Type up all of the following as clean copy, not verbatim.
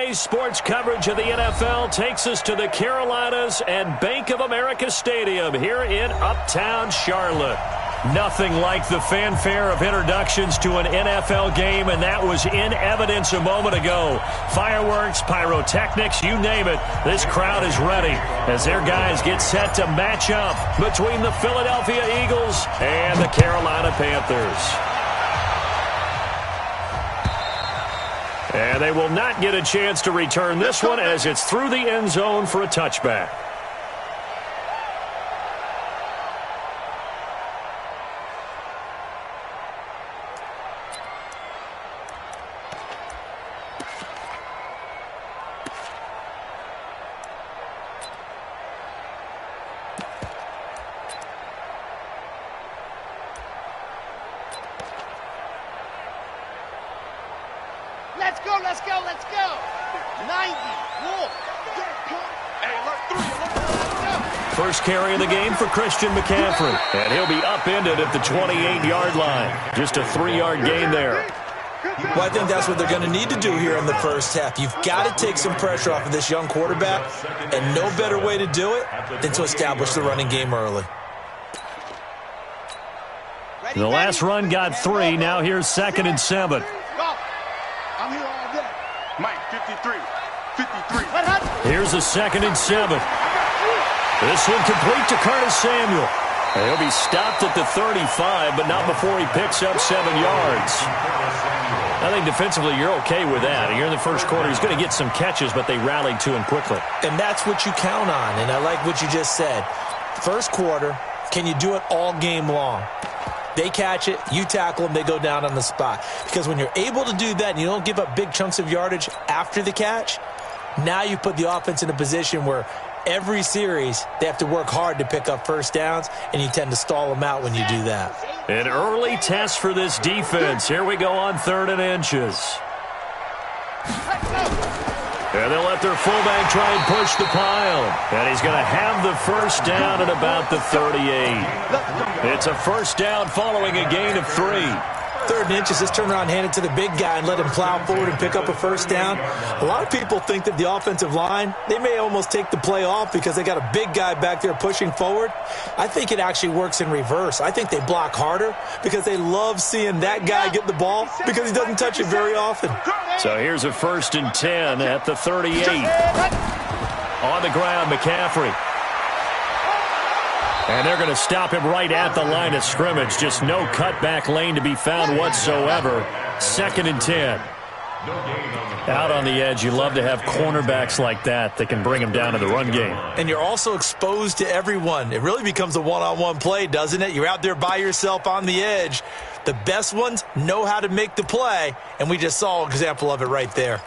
Today's sports coverage of the NFL takes us to the Carolinas and Bank of America Stadium here in Uptown Charlotte. Nothing like the fanfare of introductions to an NFL game, and that was in evidence a moment ago. Fireworks, pyrotechnics, you name it. This crowd is ready as their guys get set to match up between the Philadelphia Eagles and the Carolina Panthers. And they will not get a chance to return this one as it's through the end zone for a touchback. Let's go. 90. Wolf. First carry of the game for Christian McCaffrey. And he'll be upended at the 28-yard line. Just a 3-yard gain there. Well, I think that's what they're going to need to do here in the first half. You've got to take some pressure off of this young quarterback, and no better way to do it than to establish the running game early. The last run got 3. Now here's 2nd and 7. I'm here all day. Mike, 53. Here's a 2nd and 7. This one complete to Curtis Samuel. He'll be stopped at the 35, but not before he picks up 7 yards. I think defensively you're okay with that. You're in the first quarter. He's going to get some catches, but they rallied to him quickly. And that's what you count on, and I like what you just said. First quarter, can you do it all game long? They catch it, you tackle them, they go down on the spot. Because when you're able to do that and you don't give up big chunks of yardage after the catch, now you put the offense in a position where every series they have to work hard to pick up first downs, and you tend to stall them out when you do that. An early test for this defense. Here we go on 3rd and inches. And they'll let their fullback try and push the pile. And he's going to have the first down at about the 38. It's a first down following a gain of 3. 3rd and inches, just turn around, hand it to the big guy, and let him plow forward and pick up a first down. A lot of people think that the offensive line, they may almost take the play off because they got a big guy back there pushing forward. I think it actually works in reverse. I think they block harder because they love seeing that guy get the ball because he doesn't touch it very often. So here's a 1st and 10 at the 38. On the ground, McCaffrey. And they're going to stop him right at the line of scrimmage. Just no cutback lane to be found whatsoever. 2nd and 10. Out on the edge, you love to have cornerbacks like that can bring him down to the run game. And you're also exposed to everyone. It really becomes a one-on-one play, doesn't it? You're out there by yourself on the edge. The best ones know how to make the play, and we just saw an example of it right there.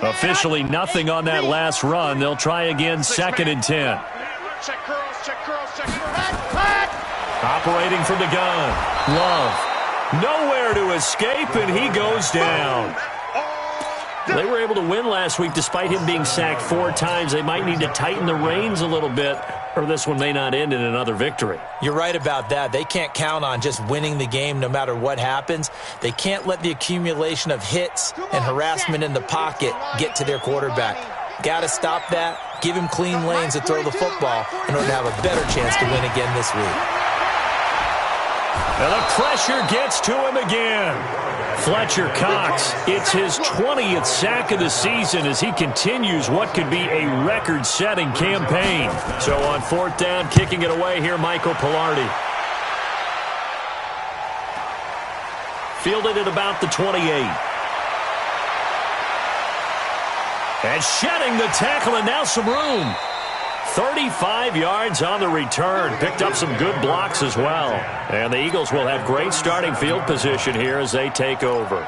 Officially nothing on that last run. They'll try again, 2nd and 10. Check curls. Operating from the gun. Love. Nowhere to escape, and he goes down. They were able to win last week despite him being sacked 4 times. They might need to tighten the reins a little bit, or this one may not end in another victory. You're right about that. They can't count on just winning the game no matter what happens. They can't let the accumulation of hits and harassment in the pocket get to their quarterback. Got to stop that. Give him clean lanes to throw the football in order to have a better chance to win again this week. And the pressure gets to him again. Fletcher Cox, it's his 20th sack of the season as he continues what could be a record-setting campaign. So on 4th down, kicking it away here, Michael Pilardi. Fielded at about the 28. And shedding the tackle, and now some room. 35 yards on the return. Picked up some good blocks as well. And the Eagles will have great starting field position here as they take over.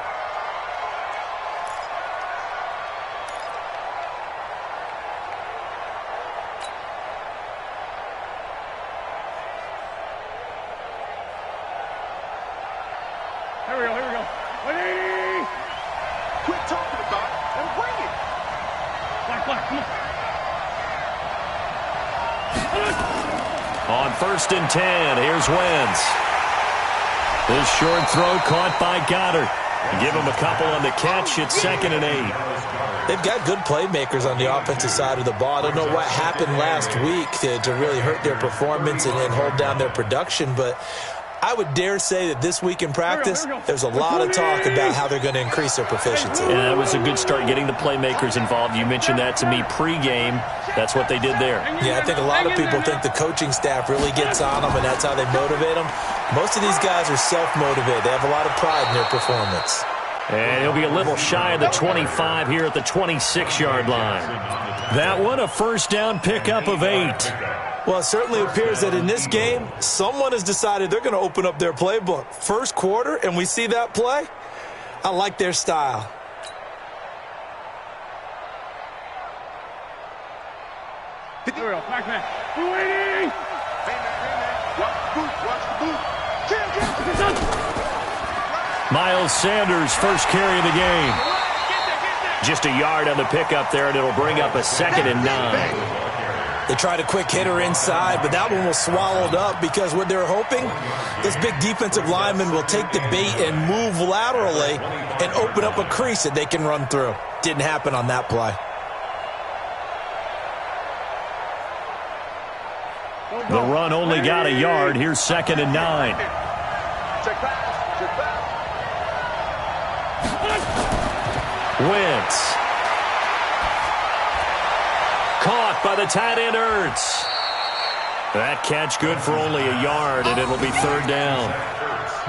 Here we go. 180. Quit talking about it and bring it. Black, come on. On 1st and 10, here's Wentz. This short throw caught by Goddard. Give him a couple on the catch. It's 2nd and 8. They've got good playmakers on the offensive side of the ball. I don't know what happened last week to really hurt their performance and hold down their production, but I would dare say that this week in practice, there's a lot of talk about how they're going to increase their proficiency. Yeah, that was a good start, getting the playmakers involved. You mentioned that to me pregame. That's what they did there. Yeah, I think a lot of people think the coaching staff really gets on them, and that's how they motivate them. Most of these guys are self-motivated. They have a lot of pride in their performance. And he'll be a little shy of the 25 here at the 26-yard line. That one, a first down pickup of 8. Well, it certainly appears that in this game, someone has decided they're going to open up their playbook. First quarter, and we see that play. I like their style. Here we go. Back man. We're waiting. Hey, man. Watch the boot. Watch the boot. Miles Sanders, first carry of the game. Just a yard on the pickup there, and it'll bring up a 2nd and 9. They tried a quick hitter inside, but that one was swallowed up because what they're hoping, this big defensive lineman will take the bait and move laterally and open up a crease that they can run through. Didn't happen on that play. The run only got a yard. Here's 2nd and 9. Wentz. Caught by the tight end, Ertz. That catch good for only a yard, and it'll be 3rd down.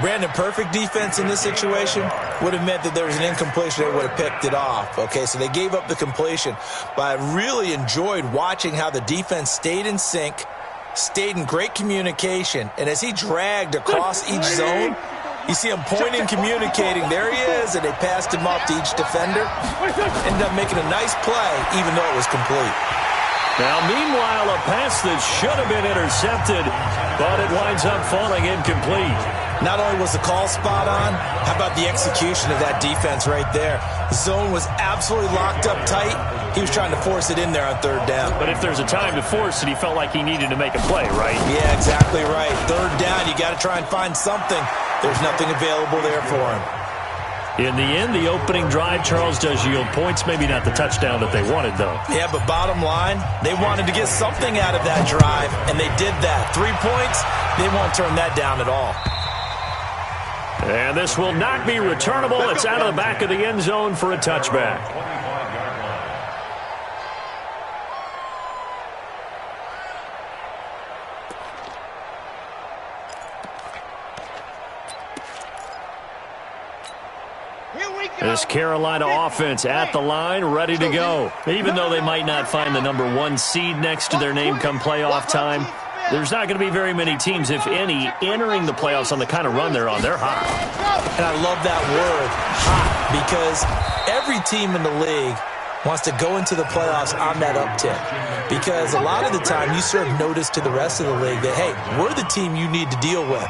Brandon, perfect defense in this situation would have meant that there was an incompletion. They would have picked it off. Okay, so they gave up the completion. But I really enjoyed watching how the defense stayed in sync, stayed in great communication, and as he dragged across each zone, you see him pointing, communicating. There he is, and they passed him off to each defender. Ended up making a nice play, even though it was complete. Now, meanwhile, a pass that should have been intercepted, but it winds up falling incomplete. Not only was the call spot on, how about the execution of that defense right there? The zone was absolutely locked up tight. He was trying to force it in there on 3rd down. But if there's a time to force it, he felt like he needed to make a play, right? Yeah, exactly right. 3rd down, you got to try and find something. There's nothing available there for him. In the end, the opening drive, Charles, does yield points. Maybe not the touchdown that they wanted, though. Yeah, but bottom line, they wanted to get something out of that drive, and they did that. 3 points, they won't turn that down at all. And this will not be returnable. It's out of the back of the end zone for a touchback. This Carolina offense at the line, ready to go. Even though they might not find the number 1 seed next to their name come playoff time, there's not going to be very many teams, if any, entering the playoffs on the kind of run they're on. They're hot. And I love that word, hot, because every team in the league wants to go into the playoffs on that uptick. Because a lot of the time you serve notice to the rest of the league that, hey, we're the team you need to deal with.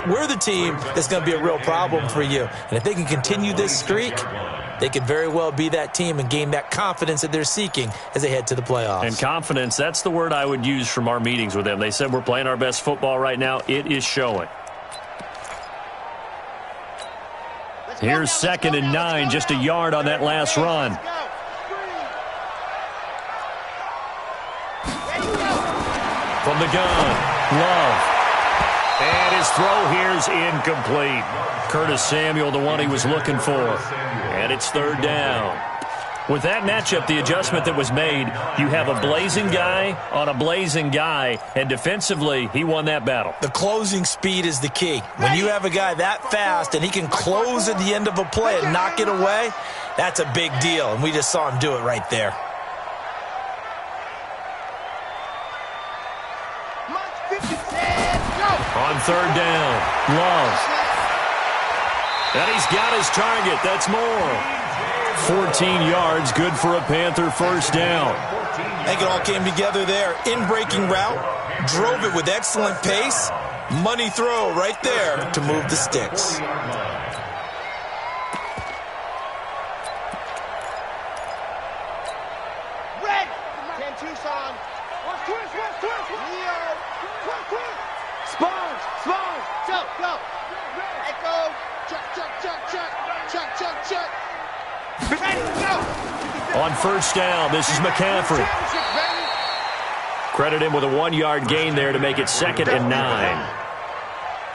We're the team that's going to be a real problem for you. And if they can continue this streak, they could very well be that team and gain that confidence that they're seeking as they head to the playoffs. And confidence, that's the word I would use from our meetings with them. They said we're playing our best football right now. It is showing. Here's 2nd and 9, just a yard on that last run. From the gun, Love. And his throw here's incomplete. Curtis Samuel, the one he was looking for. And it's 3rd down. With that matchup, the adjustment that was made, you have a blazing guy on a blazing guy, and defensively, he won that battle. The closing speed is the key. When you have a guy that fast and he can close at the end of a play and knock it away, that's a big deal, and we just saw him do it right there. On 3rd down, Love. And he's got his target. That's more. 14 yards, good for a Panther first down. I think it all came together there. In-breaking route, drove it with excellent pace. Money throw right there to move the sticks. Red. 10 Tucson. Leo. Sponge. Go. Echo. Check. Ready, go. On first down, this is McCaffrey. Credit him with a 1-yard gain there to make it 2nd and 9.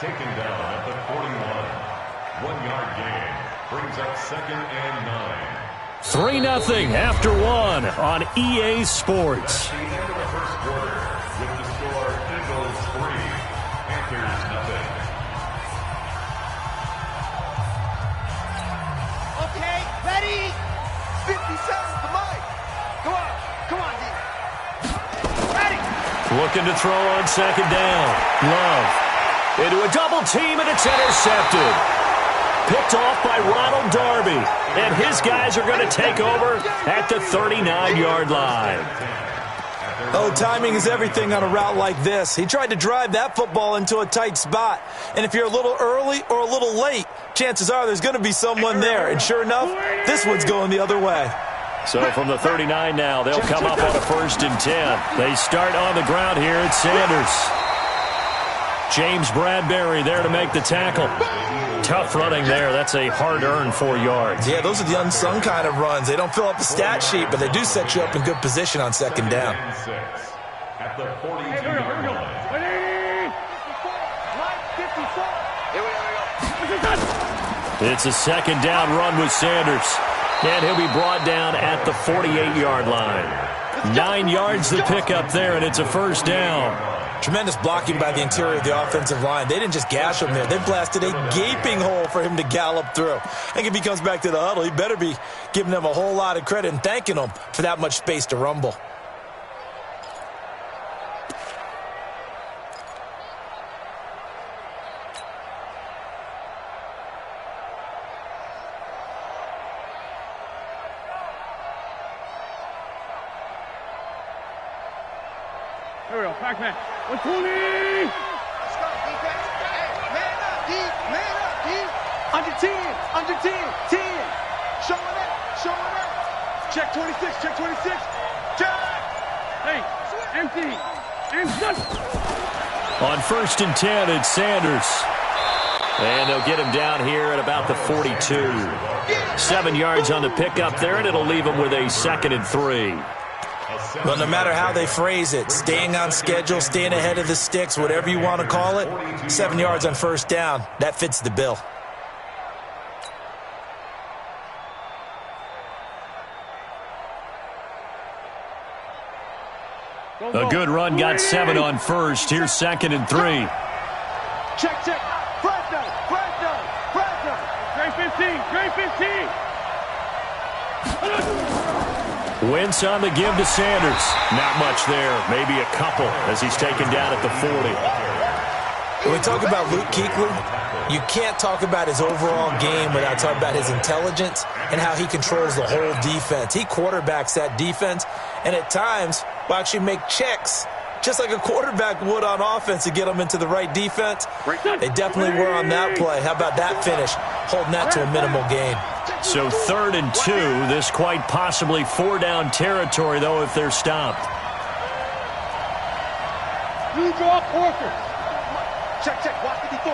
Taken down at the 41. 1-yard gain brings up 2nd and 9. 3-0 after 1 on EA Sports. At the end of the first quarter, with the score Eagles 3, Panthers 0. Okay, ready. 50 seconds, come on. Come on, D. Ready. Looking to throw on 2nd down. Love into a double team, and it's intercepted. Picked off by Ronald Darby. And his guys are going to take over at the 39-yard line. Oh, timing is everything on a route like this. He tried to drive that football into a tight spot. And if you're a little early or a little late, chances are there's going to be someone there. And sure enough, this one's going the other way. So from the 39 now, they'll come up on a 1st and 10. They start on the ground here at Sanders. James Bradbury there to make the tackle. Tough running there. That's a hard-earned 4 yards. Yeah, those are the unsung kind of runs. They don't fill up the stat sheet, but they do set you up in good position on 2nd down. At the 42-yard line. It's a 2nd down run with Sanders. And he'll be brought down at the 48-yard line. 9 yards to pick up there, and it's a 1st down. Tremendous blocking by the interior of the offensive line. They didn't just gash him there. They blasted a gaping hole for him to gallop through. I think if he comes back to the huddle, he better be giving them a whole lot of credit and thanking them for that much space to rumble. Here we go, Pac-Man. 120! Let's go, defense. Hey, man up, D. Man up, D. Under 10. 10. Showing up. Check 26. Check. Hey, empty. And just. On 1st and 10, it's Sanders. And they'll get him down here at about the 42. 7 yards on the pickup there, and it'll leave him with a 2nd and 3. Well, no matter how they phrase it, staying on schedule, staying ahead of the sticks, whatever you want to call it, 7 yards on 1st down, that fits the bill. A good run got 7 on 1st. Here's 2nd and 3. Check. Fresno. Great 15. Wentz on the give to Sanders. Not much there. Maybe a couple as he's taken down at the 40. When we talk about Luke Kuechly, you can't talk about his overall game without talking about his intelligence and how he controls the whole defense. He quarterbacks that defense, and at times will actually make checks just like a quarterback would on offense to get them into the right defense. They definitely were on that play. How about that finish? Holding that to a minimal gain. So 3rd and 2. This quite possibly 4-down territory, though, if they're stopped. You draw Porter. Check. Watch 54.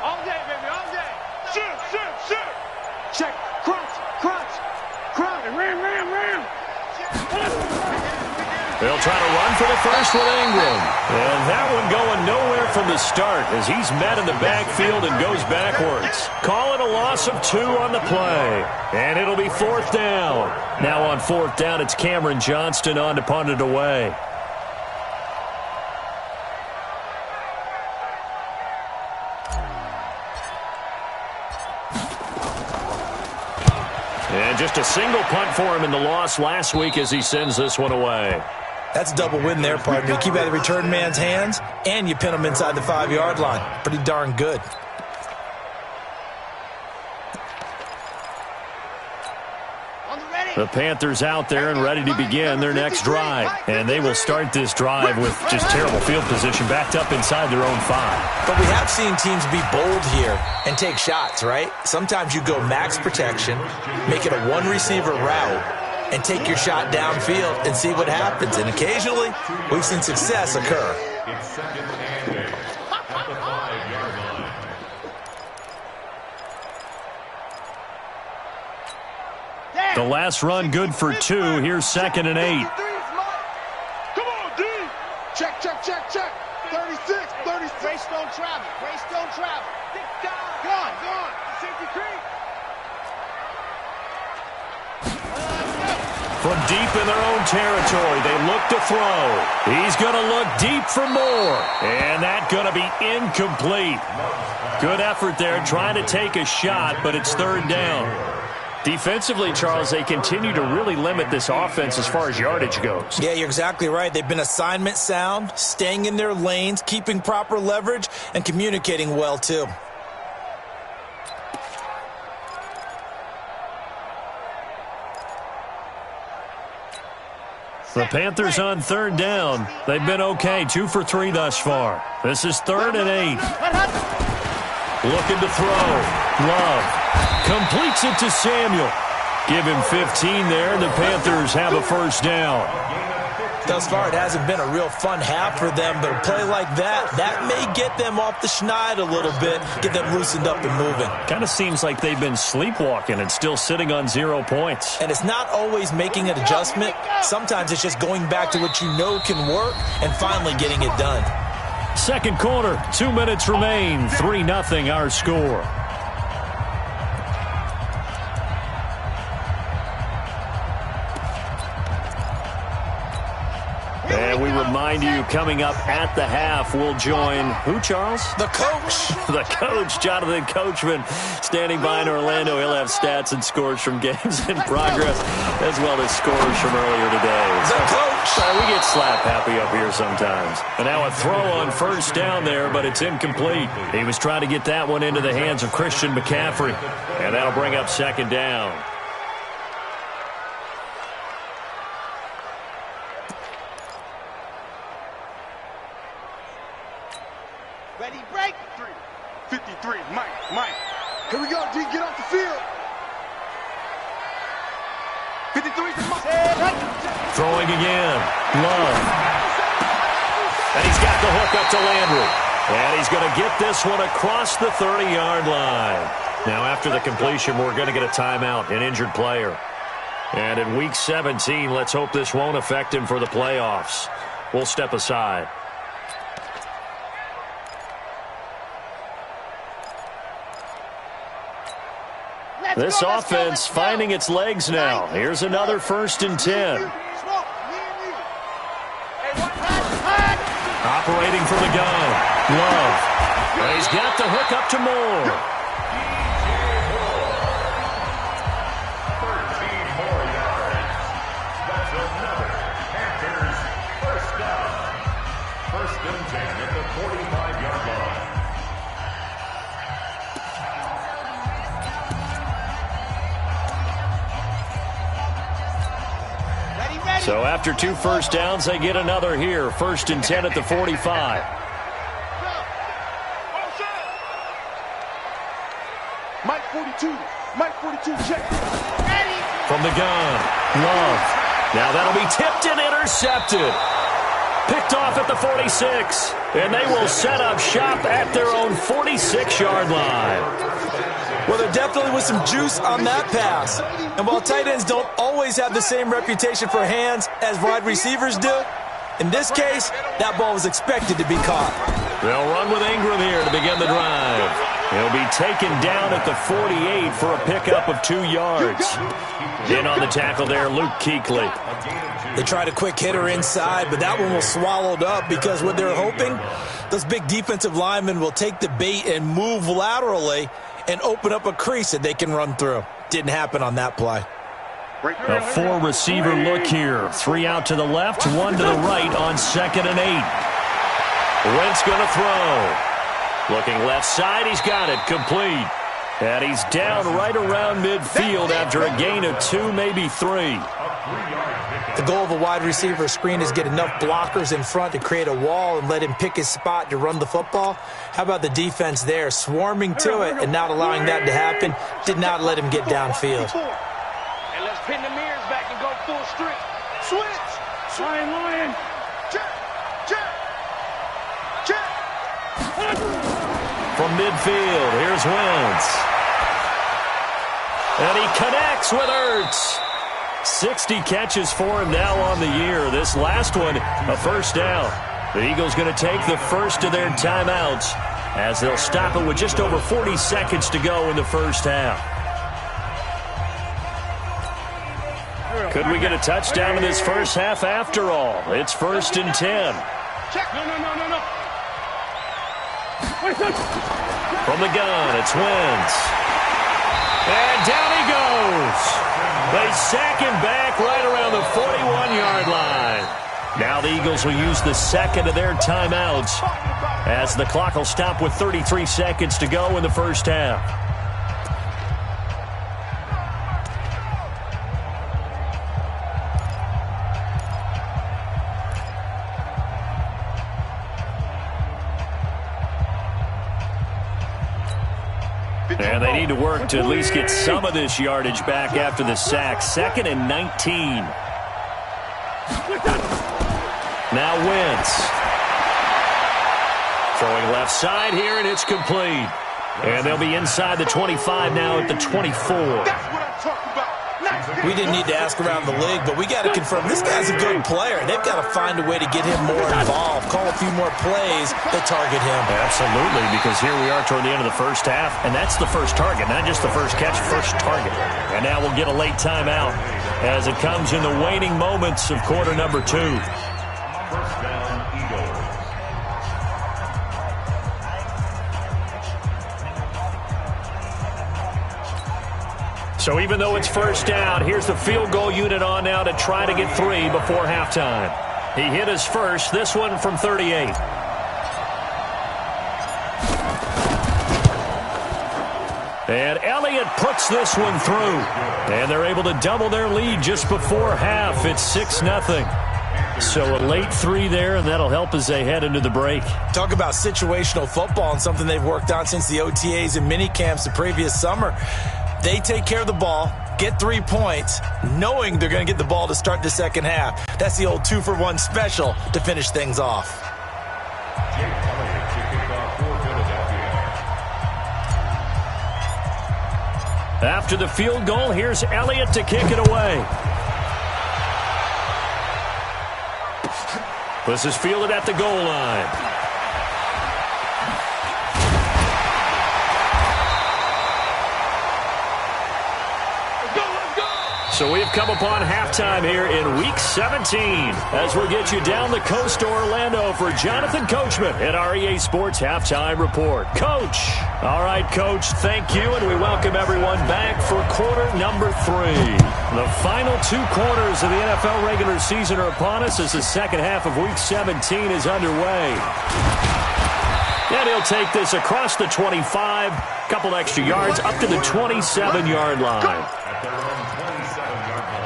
All day, baby, all day. Shoot. Check. Crunch. Ram. They'll try to run for the first with Ingram. And that one going nowhere from the start as he's met in the backfield and goes backwards. Call it a loss of 2 on the play. And it'll be 4th down. Now on 4th down, it's Cameron Johnston on to punt it away. And just a single punt for him in the loss last week as he sends this one away. That's a double win there, partner. You keep out of the return man's hands, and you pin him inside the 5-yard line. Pretty darn good. The Panthers out there and ready to begin their next drive. And they will start this drive with just terrible field position backed up inside their own 5. But we have seen teams be bold here and take shots, right? Sometimes you go max protection, make it a one-receiver route, and take your shot downfield and see what happens. And occasionally, we've seen success occur. It's 2nd and 8 at the 5-yard line. The last run good for 2. Here's 2nd and 8. Come on, D. Check, check, check, check. 36, 36. Grace don't travel. Grace don't travel. Gone, gone. Safety creek. From deep in their own territory, they look to throw. He's going to look deep for more. And that's going to be incomplete. Good effort there trying to take a shot, but it's 3rd down. Defensively, Charles, they continue to really limit this offense as far as yardage goes. Yeah, you're exactly right. They've been assignment sound, staying in their lanes, keeping proper leverage, and communicating well, too. The Panthers on 3rd down. They've been okay, 2 for 3 thus far. This is 3rd and 8. Looking to throw. Love completes it to Samuel. Give him 15 there. The Panthers have a 1st down. Thus far, it hasn't been a real fun half for them, but a play like that may get them off the schneid a little bit, get them loosened up and moving. Kind of seems like they've been sleepwalking and still sitting on 0 points. And it's not always making an adjustment. Sometimes it's just going back to what you know can work and finally getting it done. 2nd quarter, 2 minutes remain, 3-0 our score. And we remind you, coming up at the half, we'll join who, Charles? The coach. The coach, Jonathan Coachman, standing by in Orlando. He'll have stats and scores from games in progress, as well as scores from earlier today. The coach. Sorry, we get slap happy up here sometimes. And now a throw on 1st down there, but it's incomplete. He was trying to get that one into the hands of Christian McCaffrey. And that'll bring up 2nd down. Ready, break. 53, Mike. Here we go, D. Get off the field. 53 to Mike. Throwing again. Love. And he's got the hook up to Landry. And he's going to get this one across the 30-yard line. Now, after the completion, we're going to get a timeout, an injured player. And in Week 17, let's hope this won't affect him for the playoffs. We'll step aside. This offense finding its legs now. Here's another 1st and 10. Operating from the gun. Love. And he's got the hook up to Moore. 13 more yards. That's another Panthers 1st down. 1st and 10 at the 45-yard line. So after 2 1st downs, they get another here. 1st and 10 at the 45. Mike 42, check. From the gun, Love. Now that'll be tipped and intercepted. Picked off at the 46. And they will set up shop at their own 46-yard line. Well, there definitely was some juice on that pass. And while tight ends don't always have the same reputation for hands as wide receivers do, in this case, that ball was expected to be caught. They'll run with Ingram here to begin the drive. He'll be taken down at the 48 for a pickup of 2 yards. In on the tackle there, Luke Kuechly. They tried a quick hitter inside, but that one was swallowed up because what they're hoping, those big defensive linemen will take the bait and move laterally and open up a crease that they can run through. Didn't happen on that play. A 4-receiver look here. 3 out to the left, 1 to the right on 2nd and 8. Wentz going to throw. Looking left side, he's got it. Complete. And he's down right around midfield after a gain of 2, maybe 3. The goal of a wide receiver screen is get enough blockers in front to create a wall and let him pick his spot to run the football. How about the defense there, swarming to it and not allowing that to happen? Did not let him get downfield. And let's pin the mirrors back and go full strip. Switch. Lion. Check. From midfield, here's Wentz. And he connects with Ertz. 60 catches for him now on the year. This last one, a first down. The Eagles going to take the first of their timeouts as they'll stop it with just over 40 seconds to go in the first half. Could we get a touchdown in this first half after all? It's 1st and 10. No. From the gun, it's Wentz. And down he goes. They sack him back right around the 41-yard line. Now the Eagles will use the second of their timeouts as the clock will stop with 33 seconds to go in the first half. And they need to work to at least get some of this yardage back after the sack. 2nd and 19. Now Wentz. Throwing left side here, and it's complete. And they'll be inside the 25 now at the 24. That's what I'm talking about. We didn't need to ask around the league, but we got to confirm this guy's a good player. They've got to find a way to get him more involved, call a few more plays that target him. Absolutely, because here we are toward the end of the first half, and that's the first target, not just the first catch, first target. And now we'll get a late timeout as it comes in the waning moments of quarter number 2. First down, Eagles. So even though it's first down, here's the field goal unit on now to try to get 3 before halftime. He hit his first, this one from 38. And Elliott puts this one through. And they're able to double their lead just before half. It's 6-0. So a late 3 there, and that'll help as they head into the break. Talk about situational football and something they've worked on since the OTAs and mini camps the previous summer. They take care of the ball, get 3 points, knowing they're going to get the ball to start the second half. That's the old 2-for-1 special to finish things off. After the field goal, here's Elliott to kick it away. This is fielded at the goal line. So we've come upon halftime here in Week 17 as we'll get you down the coast to Orlando for Jonathan Coachman at our EA Sports Halftime Report. Coach. All right, Coach, thank you, and we welcome everyone back for quarter number 3. The final 2 quarters of the NFL regular season are upon us as the second half of Week 17 is underway. And he'll take this across the 25, couple extra yards, up to the 27-yard line. At their own 27-yard line.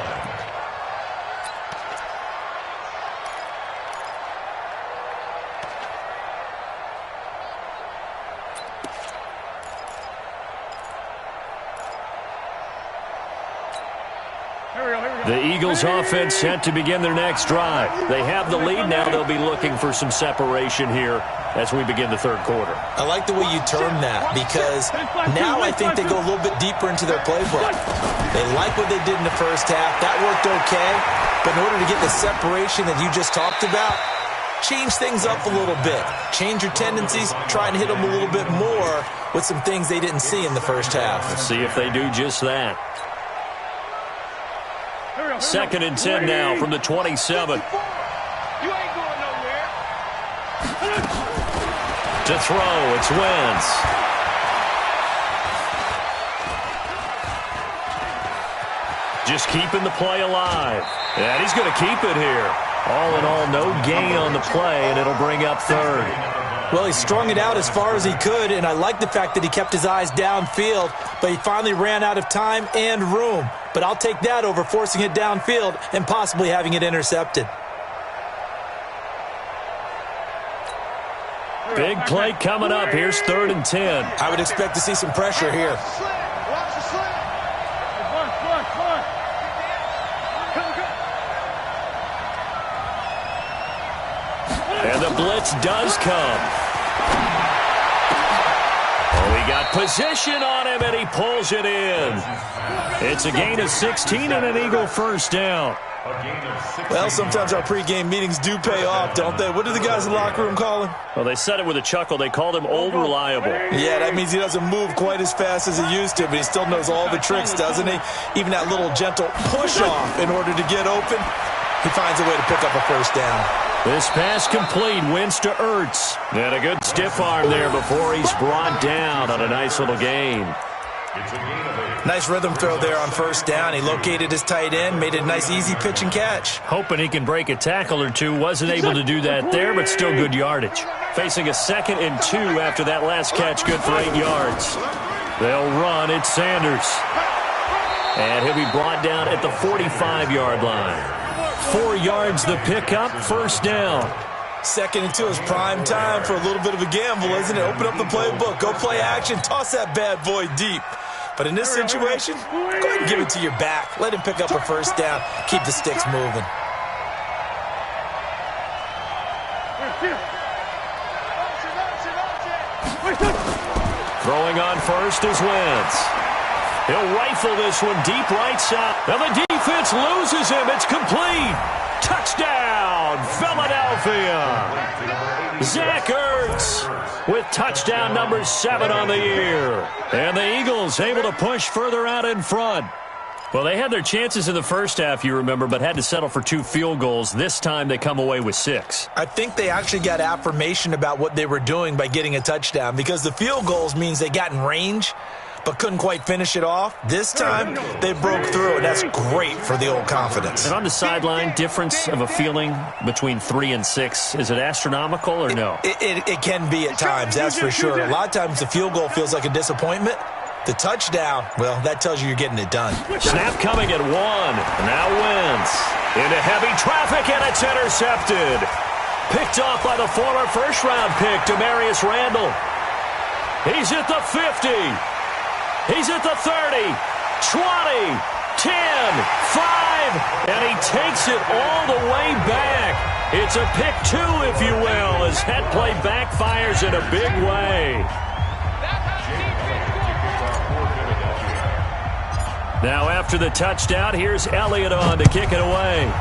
The Eagles offense set to begin their next drive. They have the lead now. They'll be looking for some separation here as we begin the third quarter. I like the way you term that because now I think they go a little bit deeper into their playbook. They like what they did in the first half. That worked okay. But in order to get the separation that you just talked about, change things up a little bit. Change your tendencies. Try and hit them a little bit more with some things they didn't see in the first half. Let's see if they do just that. 2nd and 10 now from the 27. You ain't going nowhere. To throw, it's Wentz. Just keeping the play alive. And he's going to keep it here. All in all, no gain on the play, and it'll bring up 3rd. Well, he strung it out as far as he could, and I like the fact that he kept his eyes downfield, but he finally ran out of time and room. But I'll take that over forcing it downfield and possibly having it intercepted. Big play coming up. Here's 3rd and 10. I would expect to see some pressure here. Watch the slant. And the blitz does come. We got position on him, and he pulls it in. It's a gain of 16 and an Eagle first down. Well, sometimes our pregame meetings do pay off, don't they? What do the guys in the locker room call him? Well, they said it with a chuckle. They called him Old Reliable. Yeah, that means he doesn't move quite as fast as he used to, but he still knows all the tricks, doesn't he? Even that little gentle push-off in order to get open, he finds a way to pick up a first down. This pass complete, wins to Ertz. And a good stiff arm there before he's brought down on a nice little gain. Nice rhythm throw there on first down. He located his tight end, made it a nice easy pitch and catch. Hoping he can break a tackle or two. Wasn't able to do that there, but still good yardage. Facing a 2nd and 2 after that last catch, good for 8 yards. They'll run. It's Sanders. And he'll be brought down at the 45-yard line. 4 yards the pickup, first down. 2nd and 2 is prime time for a little bit of a gamble, isn't it? Open up the playbook, go play action, toss that bad boy deep. But in this situation, go ahead and give it to your back. Let him pick up a first down. Keep the sticks moving. Throwing on first is Wentz. He'll rifle this one deep right side. And the defense loses him. It's complete. Touchdown, Philadelphia. Zach Ertz with touchdown number 7 on the year. And the Eagles able to push further out in front. Well, they had their chances in the first half, you remember, but had to settle for 2 field goals. This time they come away with 6. I think they actually got affirmation about what they were doing by getting a touchdown, because the field goals means they got in range but couldn't quite finish it off. This time, they broke through, and that's great for the old confidence. And on the sideline, difference of a feeling between 3 and 6, is it astronomical or no? It can be at times, that's for sure. A lot of times, the field goal feels like a disappointment. The touchdown, well, that tells you you're getting it done. Snap coming at 1. Now Wentz into heavy traffic, and it's intercepted. Picked off by the former first-round pick, Demarius Randall. He's at the 50. He's at the 30, 20, 10, 5, and he takes it all the way back. It's a pick 2, if you will, as head play backfires in a big way. Now after the touchdown, here's Elliott on to kick it away.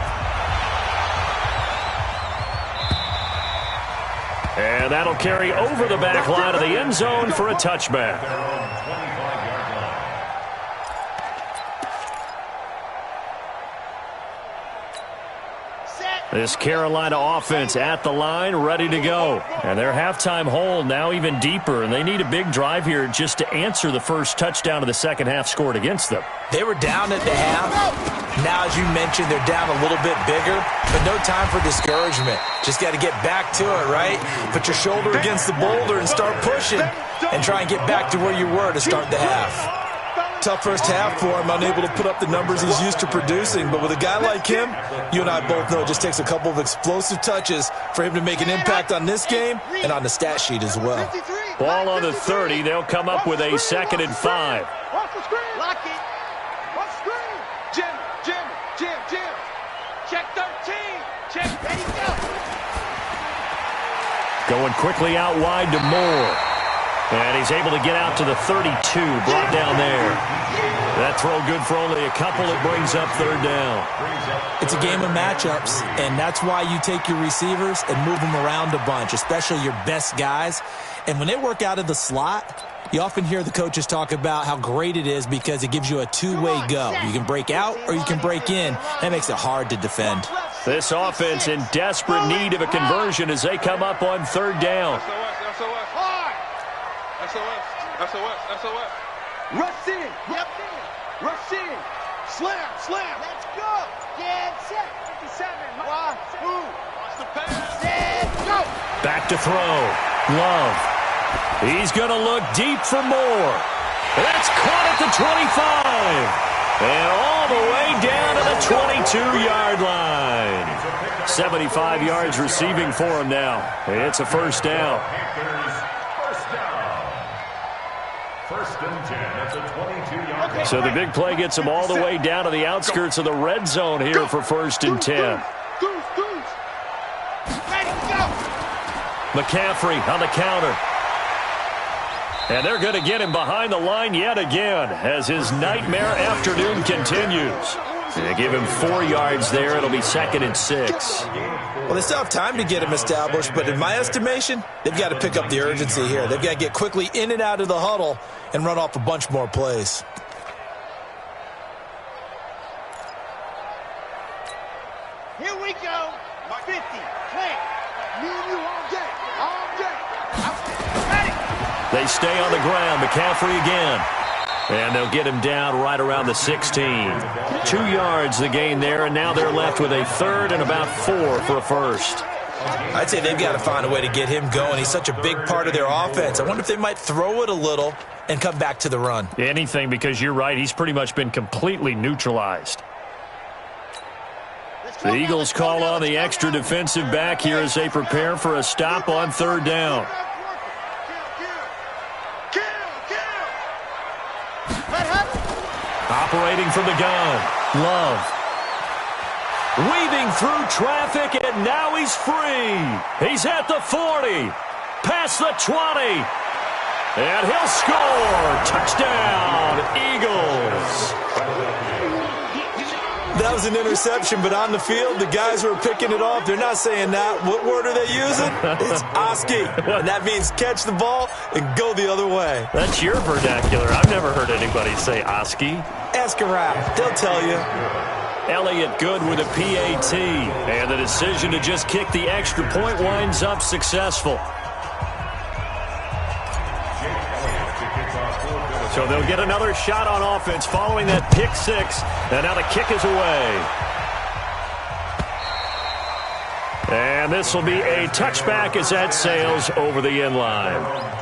And that'll carry over the back line of the end zone for a touchback. This Carolina offense at the line, ready to go. And their halftime hole now even deeper, and they need a big drive here just to answer the first touchdown of the second half scored against them. They were down at the half. Now, as you mentioned, they're down a little bit bigger, but no time for discouragement. Just got to get back to it, right? Put your shoulder against the boulder and start pushing, and try and get back to where you were to start the half. Tough first half for him, unable to put up the numbers he's used to producing. But with a guy like him, you and I both know it just takes a couple of explosive touches for him to make an impact on this game and on the stat sheet as well. Ball on the 30. They'll come up with a 2nd and 5. Watch the screen. Lock it. Watch the screen. Jim. Check 13. Check. Ready, go. Going quickly out wide to Moore. And he's able to get out to the 32, brought down there. That throw good for only a couple. It brings up 3rd down. It's a game of matchups, and that's why you take your receivers and move them around a bunch, especially your best guys. And when they work out of the slot, you often hear the coaches talk about how great it is because it gives you a two-way go. You can break out or you can break in. That makes it hard to defend. This offense in desperate need of a conversion as they come up on 3rd down. SOS. Rush in. Yep. Rush in. Slam. Let's go. Get set. 57. Watch the pass. Set. Go. Back to throw. Love. He's going to look deep for more. That's caught at the 25. And all the way down to the 22-yard line. 75 yards receiving for him now. It's a first down. First and 10 at the 22-yard line. So the big play gets him all the way down to the outskirts of the red zone here for 1st and 10. Ready, go. McCaffrey on the counter. And they're going to get him behind the line yet again as his nightmare afternoon continues. They give him 4 yards there. It'll be 2nd and 6. Well, they still have time to get him established, but in my estimation, they've got to pick up the urgency here. They've got to get quickly in and out of the huddle and run off a bunch more plays. Here we go. 50. Play. Me and you all day. All day. Ready. They stay on the ground. McCaffrey again. And they'll get him down right around the 16. 2 yards the gain there, and now they're left with a 3rd and about 4 for a first. I'd say they've got to find a way to get him going. He's such a big part of their offense. I wonder if they might throw it a little and come back to the run. Anything, because you're right. He's pretty much been completely neutralized. The Eagles call on the extra defensive back here as they prepare for a stop on 3rd down. Operating from the gun, Love. Weaving through traffic, and now he's free. He's at the 40, past the 20, and he'll score. Touchdown, Eagles. That was an interception, but on the field, the guys who are picking it off, they're not saying that. What word are they using? It's Oski, and that means catch the ball and go the other way. That's your vernacular. I've never heard anybody say Oski. Ask around. They'll tell you. Elliott good with a PAT, and the decision to just kick the extra point winds up successful. So they'll get another shot on offense following that pick 6, and now the kick is away. And this will be a touchback as that sails over the end line.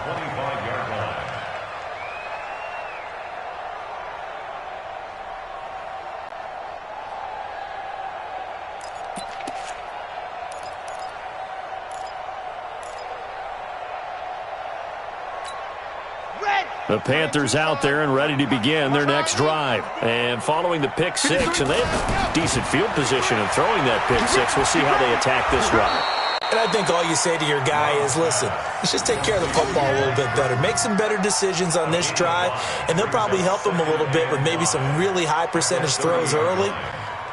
The Panthers out there and ready to begin their next drive. And following the pick 6, and they have decent field position in throwing that pick 6. We'll see how they attack this drive. And I think all you say to your guy is, listen, let's just take care of the football a little bit better. Make some better decisions on this drive, and they'll probably help him a little bit with maybe some really high percentage throws early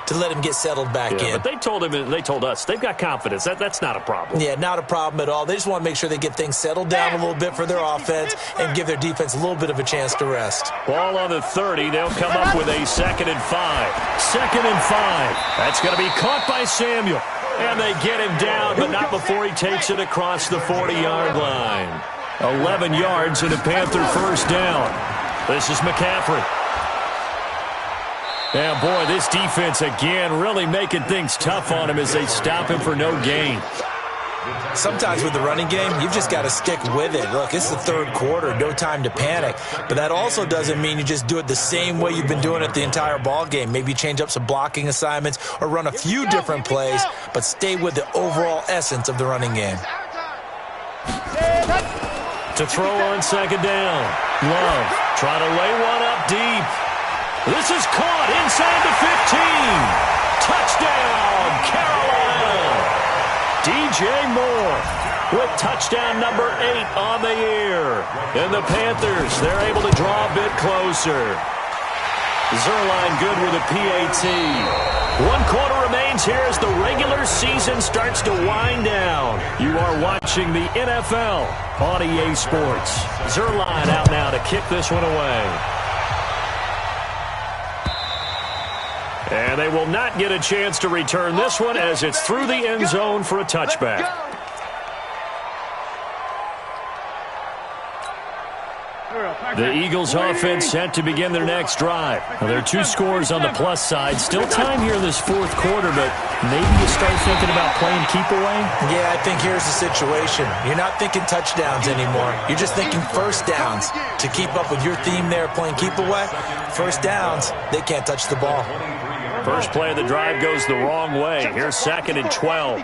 to let him get settled back in. But they told him, and they told us, they've got confidence. That's not a problem. Yeah, not a problem at all. They just want to make sure they get things settled down a little bit for their offense and give their defense a little bit of a chance to rest. Ball on the 30. They'll come up with a 2nd and 5. 2nd and 5. That's going to be caught by Samuel. And they get him down, but not before he takes it across the 40-yard line. 11 yards and a Panther first down. This is McCaffrey. Yeah, boy, this defense again really making things tough on him as they stop him for no gain. Sometimes with the running game, you've just got to stick with it. Look, it's the 3rd quarter, no time to panic. But that also doesn't mean you just do it the same way you've been doing it the entire ball game. Maybe change up some blocking assignments or run a few different plays, but stay with the overall essence of the running game. To throw on 2nd down. Love try to lay one up deep. This is caught inside the 15. Touchdown, Carolina. DJ Moore with touchdown number 8 on the year. And the Panthers, they're able to draw a bit closer. Zerline good with a PAT. 1 quarter remains here as the regular season starts to wind down. You are watching the NFL on EA Sports. Zerline out now to kick this one away. And they will not get a chance to return this one as it's through the end zone for a touchback. The Eagles offense set to begin their next drive. Well, there are 2 scores on the plus side. Still time here in this 4th quarter, but maybe you start thinking about playing keep away? Yeah, I think here's the situation. You're not thinking touchdowns anymore. You're just thinking first downs. To keep up with your theme there, playing keep away, first downs, they can't touch the ball. First play of the drive goes the wrong way. Here's 2nd and 12.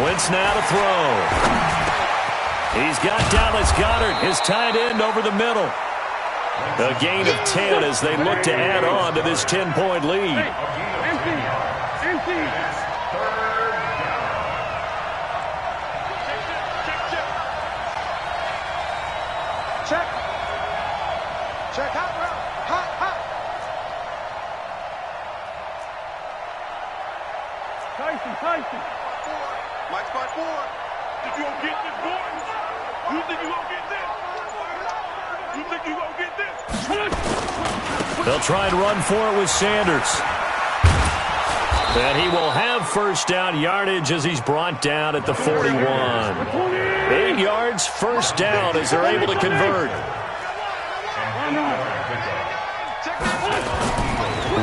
Wentz now to throw. He's got Dallas Goedert, his tight end, over the middle. A gain of 10 as they look to add on to this 10-point lead. Check hot, bro. Hot, hot. Tyson. Mike spot 4. Think you gonna get this, boy? You think you gonna get this? You think you gonna get this? They'll try and run for it with Sanders. And he will have first down yardage as he's brought down at the 41. 8 yards, first down as they're able to convert.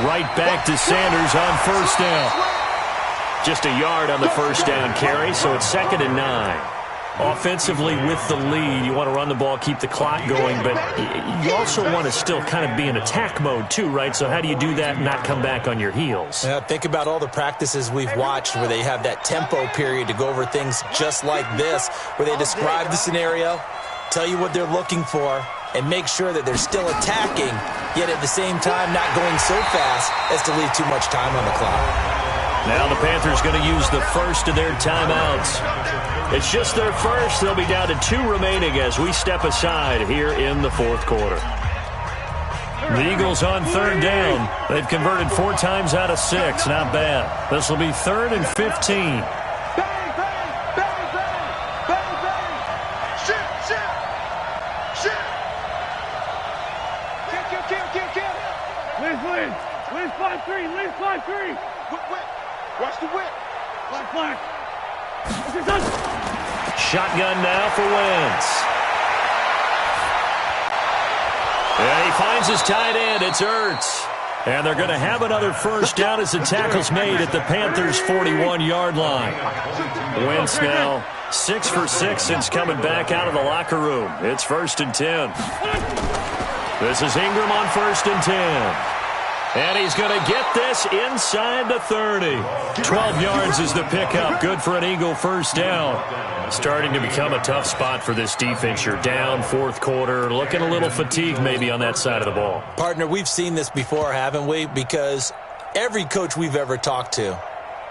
Right back to Sanders on first down. Just a yard on the first down carry, so it's 2nd and 9. Offensively with the lead, you want to run the ball, keep the clock going, but you also want to still kind of be in attack mode too, right? So how do you do that and not come back on your heels? Yeah, think about all the practices we've watched where they have that tempo period to go over things just like this, where they describe the scenario, tell you what they're looking for, and make sure that they're still attacking, yet at the same time not going so fast as to leave too much time on the clock. Now the Panthers going to use the first of their timeouts. It's just their first. They'll be down to 2 remaining as we step aside here in the 4th quarter. The Eagles on 3rd down. They've converted 4 times out of 6. Not bad. This will be 3rd and 15. Bang, bang, bang, bang, bang, bang. Shit. Kill. Liz 5-3. Whip. Watch the whip. Flag. Shotgun now for Wentz. And he finds his tight end. It's Ertz. And they're going to have another first down as the tackle's made at the Panthers' 41-yard line. Wentz now 6 for 6 since coming back out of the locker room. It's 1st and 10. This is Ingram on 1st and 10. And he's going to get this inside the 30. 12 yards is the pickup. Good for an Eagle first down. Starting to become a tough spot for this defense. You're down 4th quarter. Looking a little fatigued maybe on that side of the ball. Partner, we've seen this before, haven't we? Because every coach we've ever talked to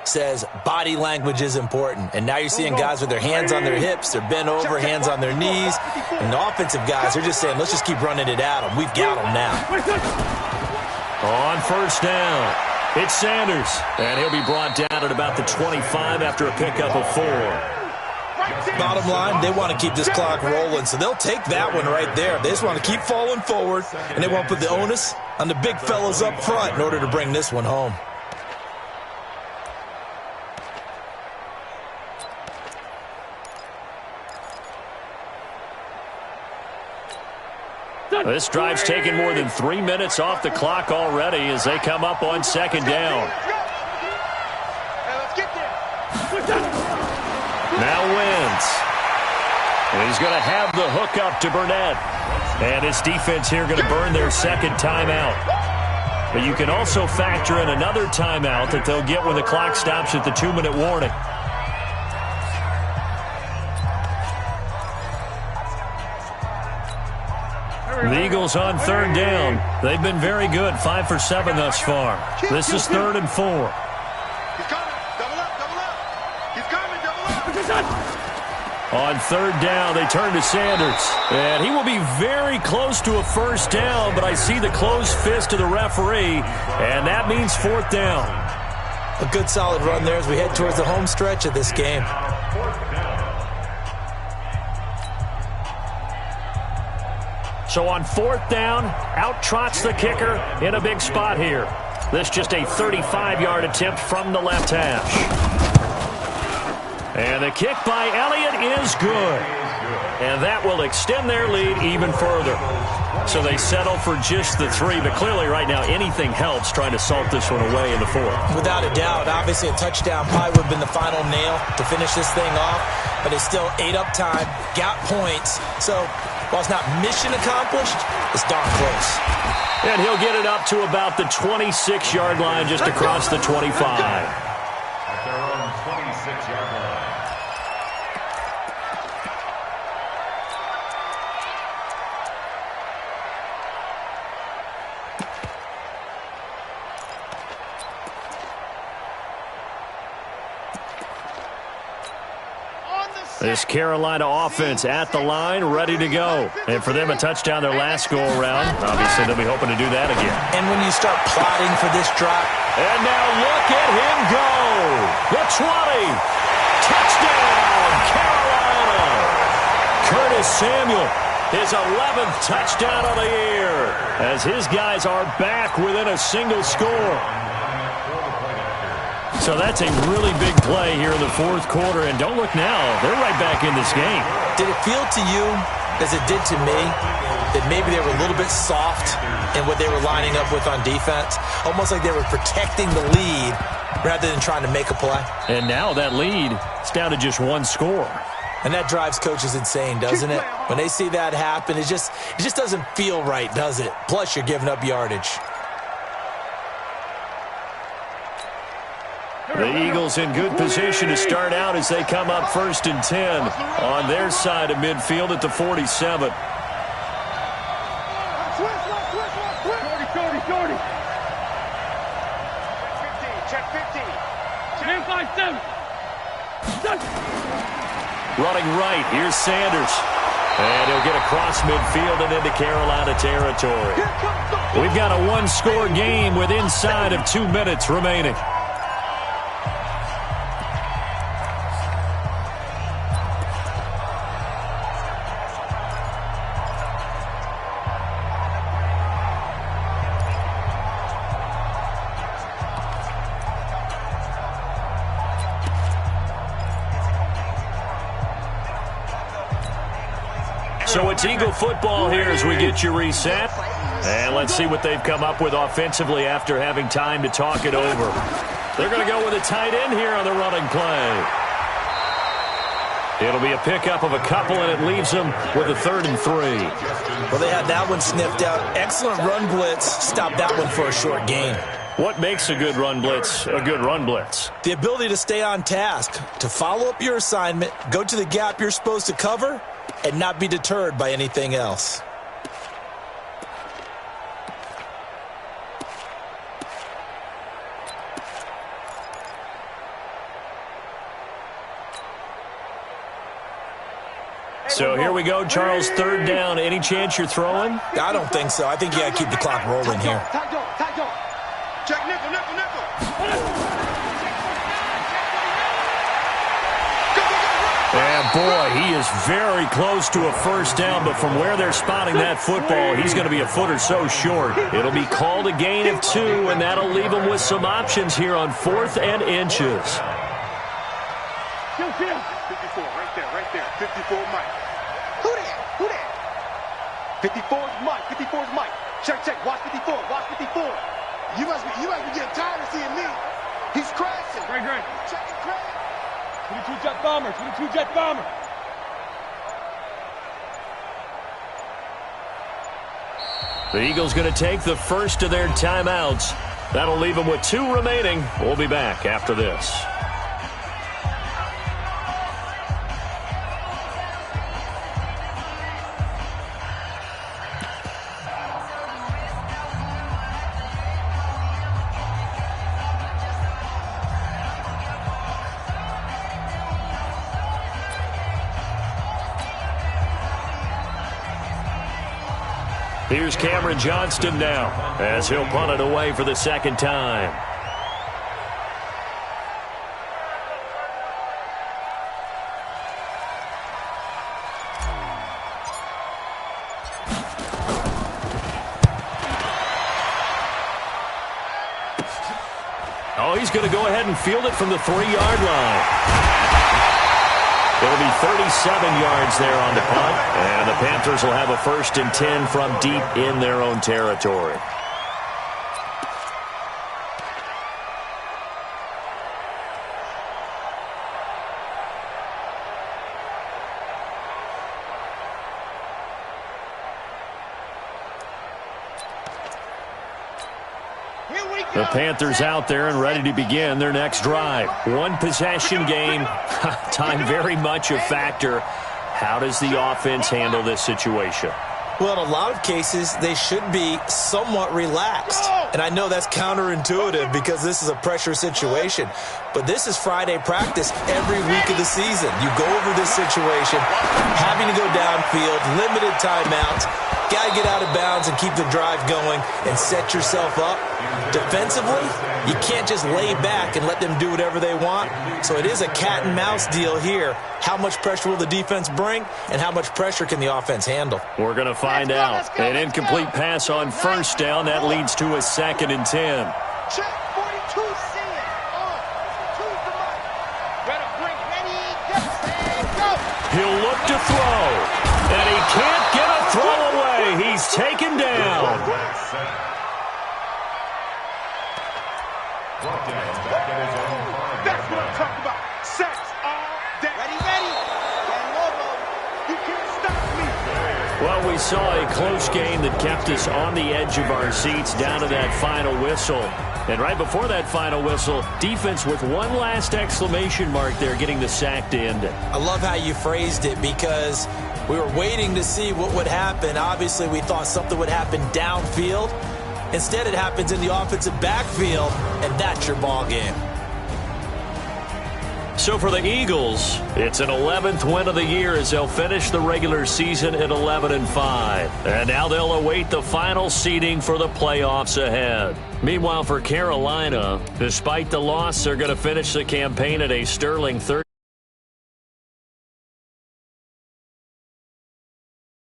says body language is important. And now you're seeing guys with their hands on their hips, they're bent over, hands on their knees. And the offensive guys are just saying, let's just keep running it at them. We've got them now. On first down, it's Sanders. And he'll be brought down at about the 25 after a pickup of 4. Bottom line, they want to keep this clock rolling, so they'll take that one right there. They just want to keep falling forward, and they want to put the onus on the big fellas up front in order to bring this one home. This drive's taken more than 3 minutes off the clock already as they come up on 2nd down. Now Wentz. And he's going to have the hook up to Burnett. And his defense here going to burn their 2nd timeout. But you can also factor in another timeout that they'll get when the clock stops at the 2-minute warning. The Eagles on 3rd down. They've been very good, 5 for 7 thus far. This is 3rd and 4. He's coming. Double up. He's coming. Double up. On 3rd down, they turn to Sanders. And he will be very close to a first down, but I see the closed fist of the referee, and that means 4th down. A good solid run there as we head towards the home stretch of this game. So on 4th down, out trots the kicker in a big spot here. This just a 35-yard attempt from the left hash. And the kick by Elliott is good. And that will extend their lead even further. So they settle for just the 3, but clearly right now anything helps trying to salt this one away in the 4th. Without a doubt, obviously a touchdown probably would have been the final nail to finish this thing off, but it's still ate up time, got points. So while it's not mission accomplished, it's darn close. And he'll get it up to about the 26-yard line just across the 25. At their own 26-yard line. On the This Carolina offense at the line, ready to go. And for them, a touchdown their last go-around. Obviously, they'll be hoping to do that again. And when you start plotting for this drop. And now look at him go. The 20. Touchdown, Carolina. Curtis Samuel, his 11th touchdown of the year, as his guys are back within a single score. So that's a really big play here in the fourth quarter. And don't look now, they're right back in this game. Did it feel to you, as it did to me, that maybe they were a little bit soft in what they were lining up with on defense? Almost like they were protecting the lead rather than trying to make a play. And now that lead is down to just one score. And that drives coaches insane, doesn't it? When they see that happen, it just doesn't feel right, does it? Plus, you're giving up yardage. The Eagles in good position to start out as they come up 1st and 10 on their side of midfield at the 47. Running right, here's Sanders. And he'll get across midfield and into Carolina territory. We've got a one-score game with inside of 2 minutes remaining. So it's Eagle football here as we get you reset. And let's see what they've come up with offensively after having time to talk it over. They're going to go with a tight end here on the running play. It'll be a pickup of a couple, and it leaves them with a 3rd and 3. Well, they had that one sniffed out. Excellent run blitz. Stopped that one for a short gain. What makes a good run blitz a good run blitz? The ability to stay on task, to follow up your assignment, go to the gap you're supposed to cover, and not be deterred by anything else. So here we go, Charles, 3rd down. Any chance you're throwing? I don't think so. I think you got to keep the clock rolling here. Check nickel, nickel, nickel. And boy, he is very close to a first down, but from where they're spotting that football, he's going to be a foot or so short. It'll be called a gain of 2, and that'll leave him with some options here on 4th and inches. 54, right there. 54 Mike. Who that? 54 is Mike. 54 is Mike. Check. Watch 54. You must be getting tired of seeing me. He's crashing. Great. Check it, Craig. 22 jet bomber. The Eagles going to take the first of their timeouts. That'll leave them with 2 remaining. We'll be back after this. Here's Cameron Johnston now as he'll punt it away for the 2nd time. Oh, he's going to go ahead and field it from the 3-yard line. It'll be 37 yards there on the punt, and the Panthers will have a 1st and 10 from deep in their own territory. The Panthers out there and ready to begin their next drive. One possession game. Time very much a factor. How does the offense handle this situation? Well, in a lot of cases, they should be somewhat relaxed. And I know that's counterintuitive because this is a pressure situation. But this is Friday practice every week of the season. You go over this situation, having to go downfield, limited timeouts, got to get out of bounds and keep the drive going and set yourself up. Defensively, you can't just lay back and let them do whatever they want. So it is a cat and mouse deal here. How much pressure will the defense bring, and how much pressure can the offense handle? We're going to find out. An incomplete pass on first down. That leads to a 2nd and 10. Check 42, see it. Choose the money. Better bring it. Ready, go. He'll look to throw, and he can't get a throw away. He's taken down. That's what I'm talking about. Sacks all day. Ready. You can't stop me. Well, we saw a close game that kept us on the edge of our seats down to that final whistle. And right before that final whistle, defense with one last exclamation mark there, getting the sack to end it. I love how you phrased it, because we were waiting to see what would happen. Obviously, we thought something would happen downfield. Instead, it happens in the offensive backfield, and that's your ball game. So for the Eagles, it's an 11th win of the year as they'll finish the regular season at 11-5. And now they'll await the final seeding for the playoffs ahead. Meanwhile, for Carolina, despite the loss, they're going to finish the campaign at a sterling 30.